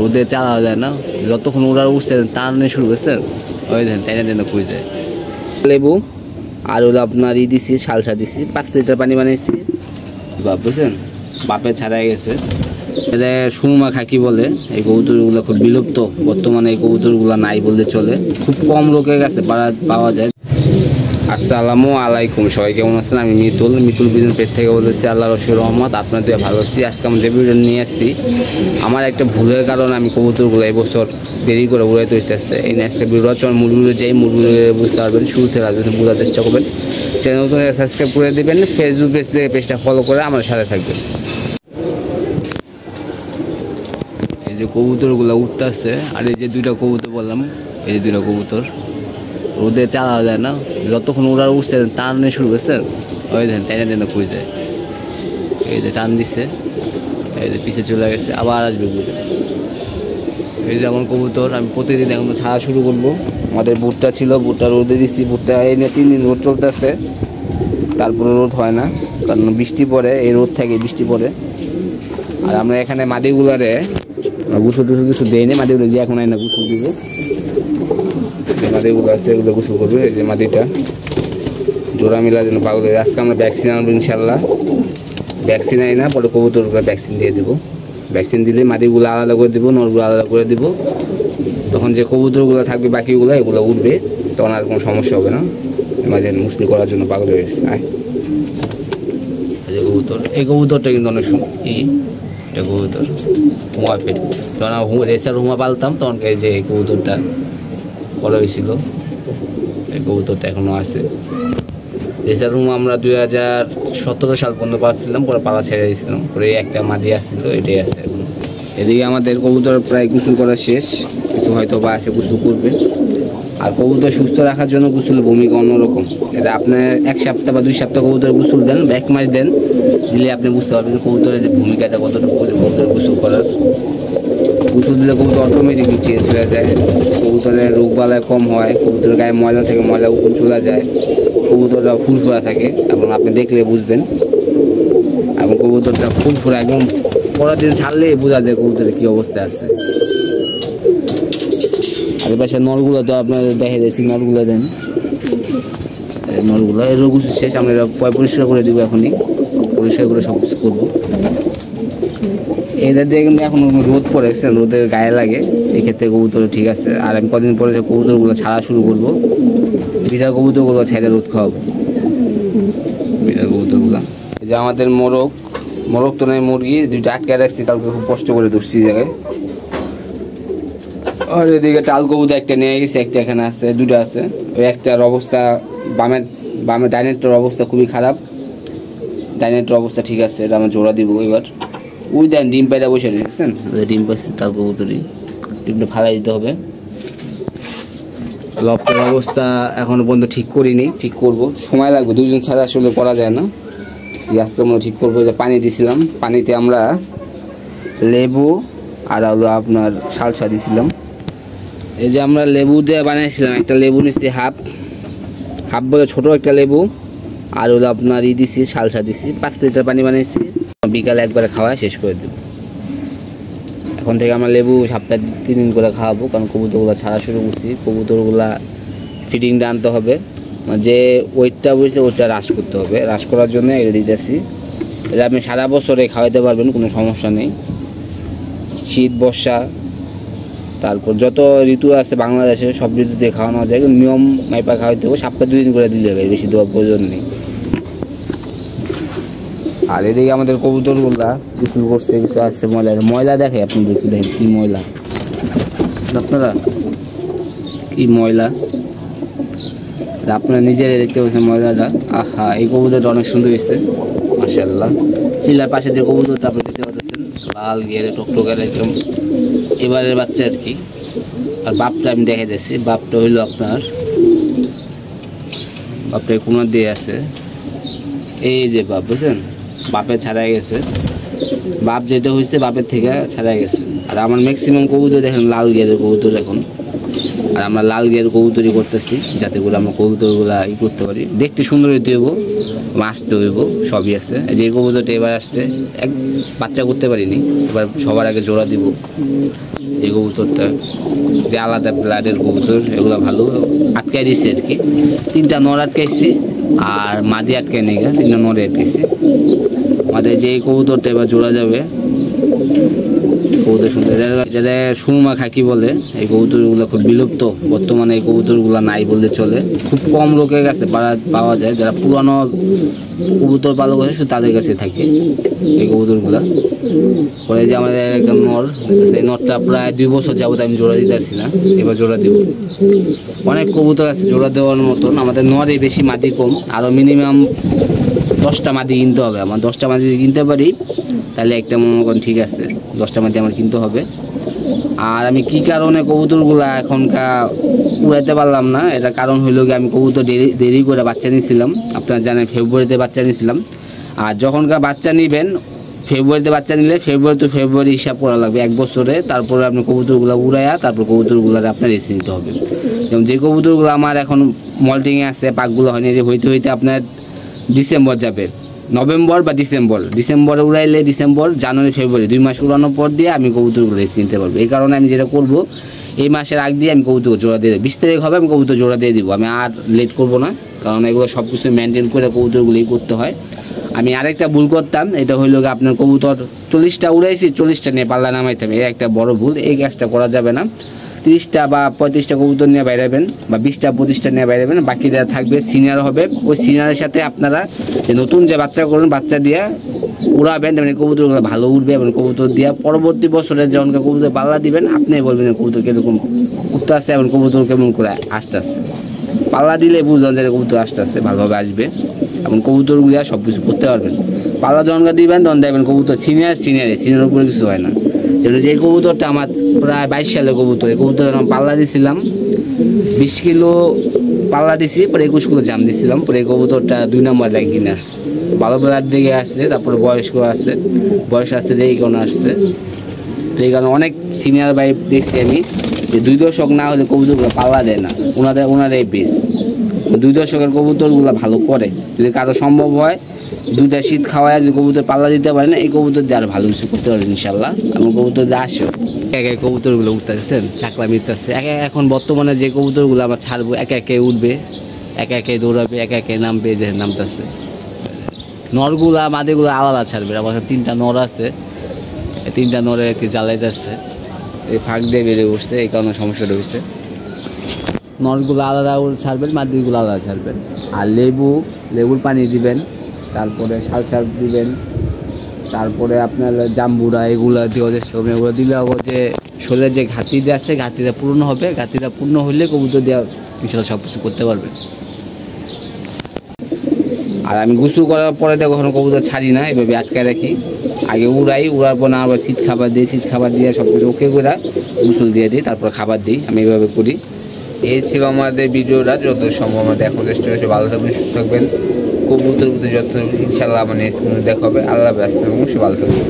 রোদে চালা যায় না, যতক্ষণ ওরা উঠছে টানে শুরু করছে ওই দেন টেনে টেনে খুঁজে যায়। লেবু আর হলো আপনার দিছি, সালসা দিছি, 5 লিটার পানি বানিয়েছি। বাপ বুঝছেন, বাপে ছাড়াই গেছে। এটা সুরমা খাকি বলে। এই কবুতরগুলো খুব বিলুপ্ত বর্তমানে, এই কবুতরগুলো নাই বলতে চলে, খুব কম লোকের কাছে পাওয়া যায়। আসসালামু আলাইকুম, সবাই কেমন আছেন? আমি মিতুল বিজন পেট থেকে বলেছি। আল্লাহ রশির রহমত, আপনাদের ভালো আছি। আজকে আমি যে ভিডিও নিয়ে আসছি, আমার একটা ভুলের কারণে আমি কবুতরগুলো এবছর দেরি করে উড়াইতে হইতেছে। এই নেক্সট ভিডিও চল মুরগুলো যাই, মুরগুলো বুঝতে পারবেন, শুরুতে রাখবেন, বোঝার চেষ্টা করবেন। চ্যানেলটা সাবস্ক্রাইব করে দেবেন, ফেসবুক পেজ থেকে পেজটা ফলো করে আমার সাথে থাকবেন। এই যে কবুতরগুলো উঠতেছে, আর এই যে দুইটা কবুতর বললাম, এই যে দুইটা কবুতর রোদে চালা যায় না, যতক্ষণ ওরা উঠছে টানে শুরু করছে ওই দেন টেনে টেনে খুঁজে যায়। এই যে টান দিচ্ছে, এই যে পিছিয়ে চলে গেছে, আবার আসবে ঘুরে। এই যে আমার কবুতর, আমি প্রতিদিন এখন তো ছাড়া শুরু করবো। আমাদের বুটটা ছিল, বুটটা রোদে দিচ্ছি, বুটটা এনে 3 দিন রোদ চলতেছে, তারপরে রোদ হয় না, কারণ বৃষ্টি পড়ে, এই রোদ থাকে বৃষ্টি পড়ে। আর আমরা এখানে মাদিগুলারে গোসল টুসল কিছু দেয় না, মাদিগুলো যে এখন না গোসল দিব, যে মাদিগুলো আছে এগুলো গোসল করবে। এই যে মাদিটা জোড়া মিলার জন্য পাগল হয়ে, আজকে আমরা ভ্যাকসিন আনবো ইনশাল্লাহ। ভ্যাকসিন আনি না, পরে কবুতরগুলো ভ্যাকসিন দিয়ে দেবো। ভ্যাকসিন দিলে মাদিগুলো আলাদা করে দেবো, নরগুলো আলাদা করে দেবো। তখন যে কবুতরগুলো থাকবে বাকিগুলো, এগুলো উঠবে, তখন আর কোনো সমস্যা হবে না। আমাদের মুসলি করার জন্য পাগল হয়ে গেছে। এই যে কবুতর, এই কবুতরটা কিন্তু অনেক এটা কবুতর হুমা পেট, যখন রেসার হুমা পালতাম তখন এই যে এই কবুতরটা বড় হয়েছিল। এই কবুতরটা এখনও আছে। রেসার হুমা আমরা 2017 সাল পর্যন্ত পাচ্ছিলাম, পরে পালা ছেড়ে দিয়েছিলাম, পরে একটা মাদি আসছিল, এটাই আছে এখন। এদিকে আমাদের কবুতর প্রায় গোসল করা শেষ, কিছু হয়তো বা আছে গোসল করবে। আর কবুতর সুস্থ রাখার জন্য গোসলের ভূমিকা অন্যরকম। এটা আপনার 1 সপ্তাহ বা 2 সপ্তাহ কবুতর গোসল দেন বা 1 মাস দেন, দিলে আপনি বুঝতে পারবেন কবুতরের যে ভূমিকাটা কতটুকু কবুতর গোসল করার। গোসল দিলে কবুতর অটোমেটিকলি চেঞ্জ হয়ে যায়, কবুতরের রোগবালাই কম হয়, কবুতরের গায়ে ময়লা থেকে ময়লা উপর চলে যায়, কবুতরটা ফুরফুরা থাকে, এবং আপনি দেখলে বুঝবেন। এবং কবুতরটা ফুরফুরা একদম পরের দিন ছাড়লেই বোঝা যায় কবুতরের কী অবস্থা আছে। আর পাশে নলগুলো তো আপনাদের দেখে দিয়েছি, নলগুলো দেন, নলগুলো এর রোগ শেষ। আমরা এটা পরিষ্কার করে দেবো, এখনই পরিষ্কার করে সব কিছু করবো। এদের দিয়ে কিন্তু এখন রোদ পড়েছে, রোদের গায়ে লাগে, এক্ষেত্রে কবুতর ঠিক আছে। আর আমি কদিন পরে কবুতরগুলো ছাড়া শুরু করবো, বিড়াল কবুতরগুলো ছেড়ে রোদ খাওয়াবো, বিড়াল কবুতরগুলো। এই যে আমাদের মোরগ তো নয়, মুরগি দুইটা আটকে রাখছি, কালকে খুব কষ্ট করে ধরছি জায়গায়। আর এদিকে টাল কবুতর একটা নিয়ে গেছে, একটা এখানে আছে, দুটো আছে। ওই একটার অবস্থা বামে ডাইনেরটার অবস্থা খুবই খারাপ, ডাইনেরটার অবস্থা ঠিক আছে, এটা আমরা জোড়া দিব এবার। ওই দেন ডিম পাইটা বসে দেখছেন, ডিম পাইছে টাল কবুতরই, ডিমটা ফালাই দিতে হবে। লবটার অবস্থা এখনো পর্যন্ত ঠিক করিনি, ঠিক করব, সময় লাগবে, 2 জন ছাড়া আসলে করা যায় না। আজকের মধ্যে ঠিক করবো। যে পানি দিয়েছিলাম, পানিতে আমরা লেবু আর হলো আপনার সালসা দিয়েছিলাম। এই যে আমরা লেবু দিয়ে বানিয়েছিলাম, একটা লেবু নিচ্ছি হাফ বলে ছোটো একটা লেবু, আর হলো আপনার দিছি, সালসা দিছি, 5 লিটার পানি বানিয়েছি। বিকালে একবারে খাওয়া শেষ করে দেব। এখন থেকে আমরা লেবু সপ্তাহে 3 দিন করে খাওয়াবো, কারণ কবুতরগুলো ছাড়া শুরু করছি। কবুতরগুলা ফিডিংটা আনতে হবে, যে ওয়েটটা বসেছে ওইটা হ্রাস করতে হবে, হ্রাস করার জন্য এটা দিতেছি। এটা আপনি সারা বছরে খাওয়াতে পারবেন, কোনো সমস্যা নেই। শীত, বর্ষা, তারপর যত ঋতু আছে বাংলাদেশে সব ঋতুতে খাওয়ানো যায়, কিন্তু নিয়ম মাইপা খাওয়াইতে হবে, সপ্তাহে 2 দিন করে দিলে হবে, বেশি দেওয়ার প্রয়োজন নেই। আর এদিকে আমাদের কবুতরগুলা কিছু করছে, কিছু আসছে, ময়লা দেখে আপনি দেখেন কি ময়লা, আপনারা কি ময়লা, আপনারা নিজেরাই দেখতে পাচ্ছেন ময়লাটা। আহা, এই কবুতরটা অনেক সুন্দর হয়েছে মাশাআল্লাহ। চিল্লার পাশে যে কবুতরটা আপনি দেখতে পাচ্ছেন, লাল গিয়ে টকটকের একদম এবারের বাচ্চা আর কি। আর বাপটা আমি দেখে দিচ্ছি, বাপটা হইলো আপনার, বাপটা কোনার দিয়ে আছে, এই যে বাপ বুঝছেন, বাপে ছাড়াই গেছে, বাপ যেটা হয়েছে বাপের থেকে ছাড়াই গেছে। আর আমার ম্যাক্সিমাম কবুতর দেখেন লাল গিয়ারের কবুতর, এখন আর আমরা লাল গিয়ার কবুতরই করতেছি, যাতে করে আমরা কবুতরগুলা করতে পারি, দেখতে সুন্দর হইতে হইব, আসতে হইব, সবই আছে। যে কবুতরটা এবার আসছে এক বাচ্চা করতে পারিনি, এবার সবার আগে জোড়া দিব। এই কবুতরটা যে আলাদা ব্লাডের কবুতর, এগুলো ভালো আটকাই দিয়েছে আর কি। 3টা নর আটকাইছি আর মাদি আটকাই নেই, 3টা নরে আটকাইছি। আমাদের যে কবুতরটা এবার জোড়া যাবে, কবুতর সুন্দর, যারা সুরমা খাকি বলে, এই কবুতরগুলো খুব বিলুপ্ত বর্তমানে। এই কবুতরগুলো নাই বললে চলে, খুব কম লোকের কাছে পাওয়া যায়। যারা পুরানো কবুতর পালক আছে শুধু তাদের কাছে থাকে এই কবুতরগুলো। পরে যে আমাদের একটা নর, এই নরটা প্রায় 2 বছর যাবত আমি জোড়া দিতে আসছি না, এবার জোড়া দিব। অনেক কবুতর আছে জোড়া দেওয়ার মতন, আমাদের নরে বেশি, মাদি কম। আরও মিনিমাম 10টা মাদি কিনতে হবে আমার। 10টা মাদি কিনতে পারি তাহলে একটা মনে করেন ঠিক আছে, 10টা মাদি আমার কিনতে হবে। আর আমি কি কারণে কবুতরগুলা এখনকার উড়াইতে পারলাম না, এটা কারণ হইল কি, আমি কবুতর দেরি করে বাচ্চা নিয়েছিলাম। আপনারা জানেন ফেব্রুয়ারিতে বাচ্চা নিয়েছিলাম। আর যখনকার বাচ্চা নেবেন, ফেব্রুয়ারিতে বাচ্চা নিলে ফেব্রুয়ারি টু ফেব্রুয়ারি হিসাব করা লাগবে 1 বছরে। তারপরে আপনি কবুতরগুলো উড়াইয়া তারপর কবুতরগুলোর আপনার রেসি নিতে হবে। যেমন যে কবুতরগুলো আমার এখন মল্টিংয়ে আছে, পাকগুলো হয়নি, হইতে হইতে আপনার ডিসেম্বর যাবে, নভেম্বর বা ডিসেম্বরে উড়াইলে ডিসেম্বর, জানুয়ারি, ফেব্রুয়ারি 2 মাস উড়ানোর পর দিয়ে আমি কবুতরগুলো রেসি নিতে পারবো। এই কারণে আমি যেটা করবো, এই মাসের আগ দিয়ে আমি কবুতর জোড়া দিয়ে দেবো। 20 তারিখ হবে আমি কবুতর জোড়া দিয়ে দিব। আমি আর লেট করবো না, কারণ এগুলো সব কিছু মেনটেন করে কবুতরগুলোই করতে হয়। আমি আরেকটা ভুল করতাম, এটা হইল কি, আপনার কবুতর 40টা উড়াইছি, 40টা নিয়ে পাল্লা নামাইতাম। এই একটা বড় ভুল, এই কাজটা করা যাবে না। 30টা বা 35টা কবুতর নিয়ে বাইরাবেন, বা 20টা 25টা নিয়ে বাইরাবেন। বাকিটা থাকবে সিনিয়র হবে, ওই সিনিয়রের সাথে আপনারা যে নতুন যে বাচ্চা করবেন, বাচ্চা দিয়ে উড়াবেন, মানে কবুতরগুলো ভালো উঠবে। এবং কবুতর দিয়ে পরবর্তী বছরে যখন কবুতর পাল্লা দিবেন, আপনি বলবেন কবুতর কীরকম উঠতে আসছে এবং কবুতর কেমন করে আসতে আসছে। পাল্লা দিলে বুঝলেন যে কবুতর আসতে আসতে ভালোভাবে আসবে এবং কবুতরগুলো সব কিছু করতে পারবেন। পাল্লা যখন দিবেন তখন দেখবেন কবুতর সিনিয়র উপরে কিছু হয় না। যেটা যে কবুতরটা আমার প্রায় 22 সালের কবুতর, এই কবুতর আমি পাল্লা দিয়েছিলাম 20 কিলো পাল্লা দিছি, পরে 21 কিলো জাম দিয়েছিলাম। পরে এই কবুতরটা 2 নম্বর লাইন কিনে আসছে, ভালো বেলার দিকে আসছে। তারপরে বয়স্ক আসছে, বয়স আসছে দিয়ে এই কারণে আসছে। তো এই কারণে অনেক সিনিয়র ভাই দেখছি আমি যে 2 দশক না হলে কবুতরগুলো পাল্লা দেয় না, ওনার এই বেশ 2 দশকের কবুতরগুলো ভালো করে। যদি কারো সম্ভব হয় 2টা শীত খাওয়ায় যদি কবুতর পাল্লা দিতে পারে না, এই কবুতর দিয়ে আরো ভালো কিছু করতে পারবেন ইনশাল্লাহ। এবং কবুতর দিয়ে আসেও এক এক কবুতরগুলো উঠতেছেন, চাকলা মিটতেছে। এখন বর্তমানে যে কবুতরগুলো আমরা ছাড়বো, একে উঠবে, একে দৌড়াবে, একে নামবে, যে নামতেছে। নরগুলা মাদিগুলো আলাদা ছাড়বে। আমার 3টা নর আছে, এই 3টা নরে একটি জ্বালাইতেছে, এই ফাঁক দিয়ে বেড়ে উঠছে, এই কারণে সমস্যাটা হয়েছে। নরগুলো আলাদা ছাড়বেন, মাদিগুলো আলাদা ছাড়বেন। আর লেবুর পানি দিবেন, তারপরে সার দিবেন, তারপরে আপনার জাম্বুরা এগুলো দিয়ে ওদের সব এগুলো দিলে যে শরীরের যে ঘাটতিটা আছে, ঘাটতিটা পূর্ণ হবে। ঘাটতিটা পূর্ণ হলে কবুতর দেওয়া বিশাল সব কিছু করতে পারবে। আর আমি গোসল করার পরে তো কখনো কবুতর ছাড়ি না, এভাবে আটকায় রাখি। আগে উড়ার পর না আবার শীত খাবার দিয়ে সব কিছু ওকে করে গোসল দিয়ে দিই, তারপর খাবার দিই। আমি এইভাবে করি। এই ছিল আমাদের ভিডিওটা, যত সম্ভব আমাদের এখন চেষ্টা করছি। ভালো থাকবেন, সুস্থ থাকবেন, কবুতর যত ইনশাল্লাহ আমার নেক্সট দেখা হবে। আল্লাহ হাফেজ, ভালো থাকবেন।